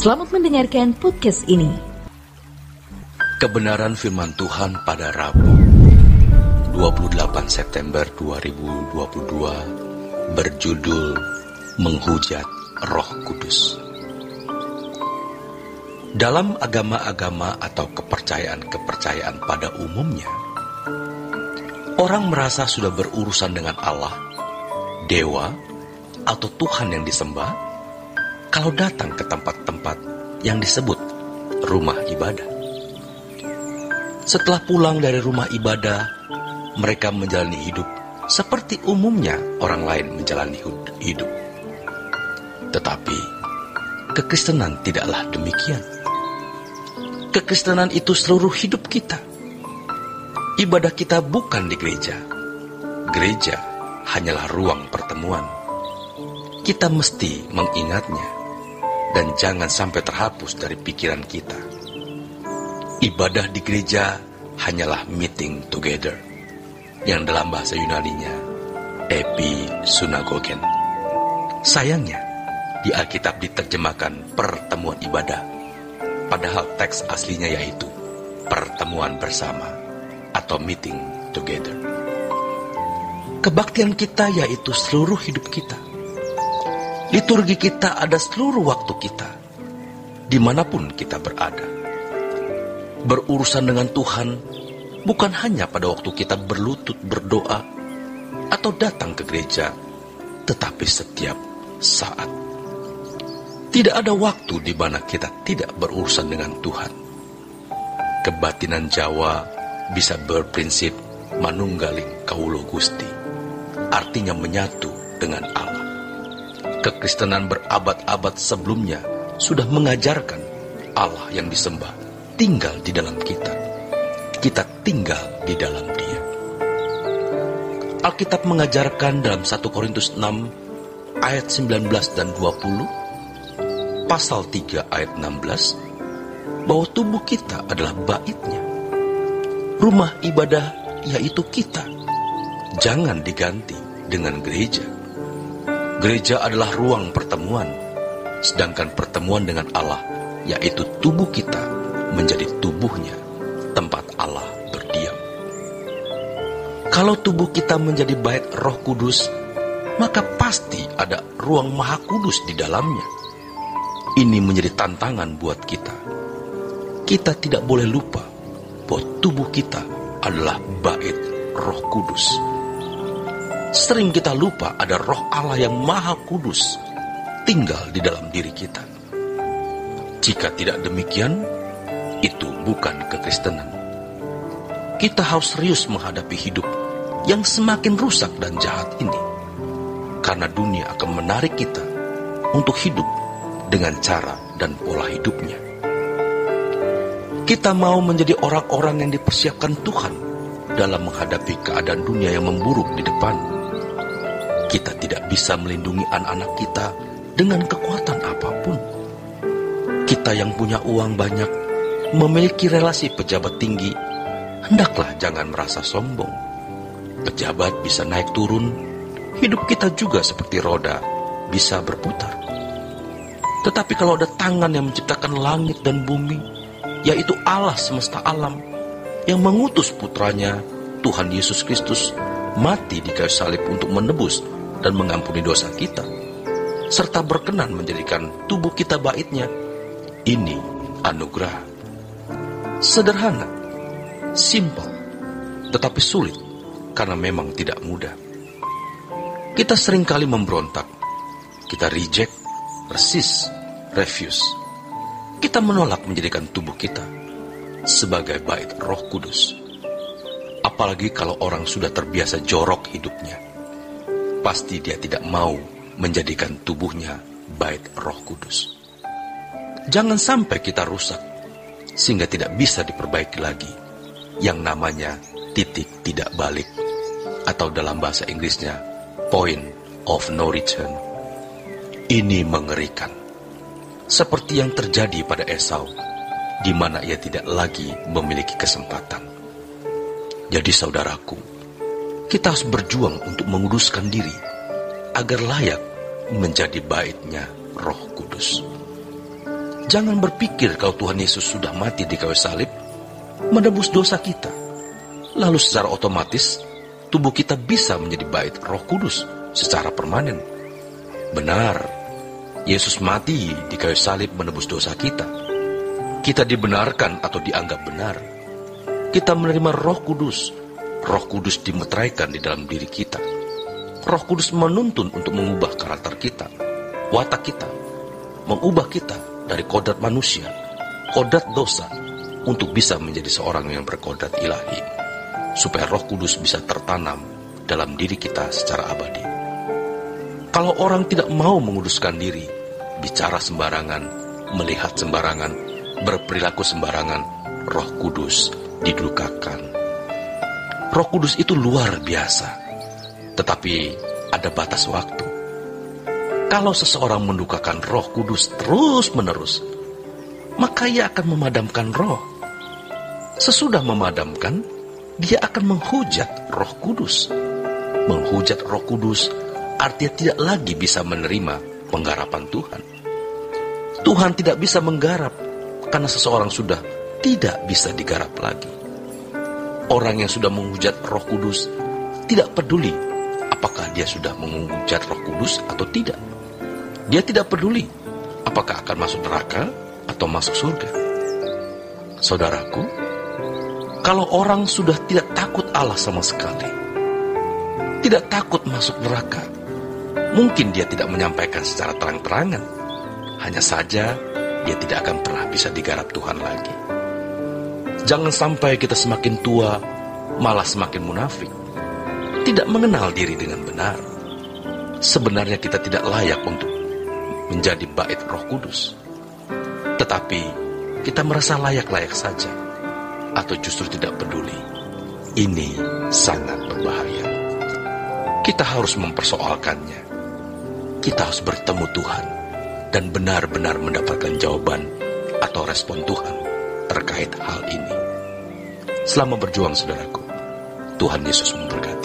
Selamat mendengarkan podcast ini. Kebenaran firman Tuhan pada Rabu 28 September 2022 berjudul Menghujat Roh Kudus. Dalam agama-agama atau kepercayaan-kepercayaan pada umumnya, orang merasa sudah berurusan dengan Allah, dewa, atau Tuhan yang disembah kalau datang ke tempat-tempat yang disebut rumah ibadah. Setelah pulang dari rumah ibadah, mereka menjalani hidup seperti umumnya orang lain menjalani hidup. Tetapi, kekristenan tidaklah demikian. Kekristenan itu seluruh hidup kita. Ibadah kita bukan di gereja. Gereja hanyalah ruang pertemuan. Kita mesti mengingatnya dan jangan sampai terhapus dari pikiran kita. Ibadah di gereja hanyalah meeting together, yang dalam bahasa Yunaninya episunagogen. Sayangnya, di Alkitab diterjemahkan pertemuan ibadah, padahal teks aslinya yaitu pertemuan bersama atau meeting together. Kebaktian kita yaitu seluruh hidup kita. Liturgi kita ada seluruh waktu kita, dimanapun kita berada. Berurusan dengan Tuhan bukan hanya pada waktu kita berlutut berdoa atau datang ke gereja, tetapi setiap saat. Tidak ada waktu di mana kita tidak berurusan dengan Tuhan. Kebatinan Jawa bisa berprinsip manunggaling kaulo Gusti, artinya menyatu dengan Allah. Kekristenan berabad-abad sebelumnya sudah mengajarkan Allah yang disembah tinggal di dalam kita. Kita tinggal di dalam Dia. Alkitab mengajarkan dalam 1 Korintus 6 ayat 19 dan 20, pasal 3 ayat 16, bahwa tubuh kita adalah baitnya. Rumah ibadah yaitu kita. Jangan diganti dengan gereja. Gereja adalah ruang pertemuan, sedangkan pertemuan dengan Allah, yaitu tubuh kita, menjadi tubuhnya, tempat Allah berdiam. Kalau tubuh kita menjadi bait Roh Kudus, maka pasti ada ruang Maha Kudus di dalamnya. Ini menjadi tantangan buat kita. Kita tidak boleh lupa bahwa tubuh kita adalah bait Roh Kudus. Sering kita lupa ada Roh Allah yang Maha Kudus tinggal di dalam diri kita. Jika tidak demikian, itu bukan kekristenan. Kita harus serius menghadapi hidup yang semakin rusak dan jahat ini, karena dunia akan menarik kita untuk hidup dengan cara dan pola hidupnya. Kita mau menjadi orang-orang yang dipersiapkan Tuhan dalam menghadapi keadaan dunia yang memburuk di depan. Kita tidak bisa melindungi anak-anak kita dengan kekuatan apapun. Kita yang punya uang banyak, memiliki relasi pejabat tinggi, hendaklah jangan merasa sombong. Pejabat bisa naik turun, hidup kita juga seperti roda, bisa berputar. Tetapi kalau ada tangan yang menciptakan langit dan bumi, yaitu Allah semesta alam, yang mengutus putranya, Tuhan Yesus Kristus, mati di kayu salib untuk menebus dan mengampuni dosa kita, serta berkenan menjadikan tubuh kita baitnya, ini anugerah. Sederhana, simpel, tetapi sulit, karena memang tidak mudah. Kita seringkali memberontak, kita reject, resist, refuse. Kita menolak menjadikan tubuh kita sebagai bait Roh Kudus. Apalagi kalau orang sudah terbiasa jorok hidupnya, pasti dia tidak mau menjadikan tubuhnya bait Roh Kudus. Jangan sampai kita rusak sehingga tidak bisa diperbaiki lagi, yang namanya titik tidak balik, atau dalam bahasa Inggrisnya point of no return. Ini mengerikan, seperti yang terjadi pada Esau, di mana ia tidak lagi memiliki kesempatan. Jadi saudaraku, kita harus berjuang untuk menguduskan diri agar layak menjadi baitnya Roh Kudus. Jangan berpikir kalau Tuhan Yesus sudah mati di kayu salib, menebus dosa kita, lalu secara otomatis tubuh kita bisa menjadi bait Roh Kudus secara permanen. Benar, Yesus mati di kayu salib menebus dosa kita. Kita dibenarkan atau dianggap benar. Kita menerima Roh Kudus. Roh Kudus dimeteraikan di dalam diri kita. Roh Kudus menuntun untuk mengubah karakter kita, watak kita, mengubah kita dari kodrat manusia, kodrat dosa, untuk bisa menjadi seorang yang berkodrat ilahi, supaya Roh Kudus bisa tertanam dalam diri kita secara abadi. Kalau orang tidak mau menguduskan diri, bicara sembarangan, melihat sembarangan, berperilaku sembarangan, Roh Kudus didukakan. Roh Kudus itu luar biasa, tetapi ada batas waktu. Kalau seseorang mendukakan Roh Kudus terus-menerus, maka ia akan memadamkan roh. Sesudah memadamkan, dia akan menghujat Roh Kudus. Menghujat Roh Kudus artinya tidak lagi bisa menerima penggarapan Tuhan. Tuhan tidak bisa menggarap karena seseorang sudah tidak bisa digarap lagi. Orang yang sudah menghujat Roh Kudus tidak peduli apakah dia sudah menghujat Roh Kudus atau tidak. Dia tidak peduli apakah akan masuk neraka atau masuk surga. Saudaraku, kalau orang sudah tidak takut Allah sama sekali, tidak takut masuk neraka, mungkin dia tidak menyampaikan secara terang-terangan. Hanya saja dia tidak akan pernah bisa digarap Tuhan lagi. Jangan sampai kita semakin tua malah semakin munafik, tidak mengenal diri dengan benar. Sebenarnya kita tidak layak untuk menjadi bait Roh Kudus, tetapi kita merasa layak-layak saja, atau justru tidak peduli. Ini sangat berbahaya. Kita harus mempersoalkannya. Kita harus bertemu Tuhan dan benar-benar mendapatkan jawaban atau respon Tuhan terkait hal ini. Selamat berjuang, saudaraku. Tuhan Yesus memberkati.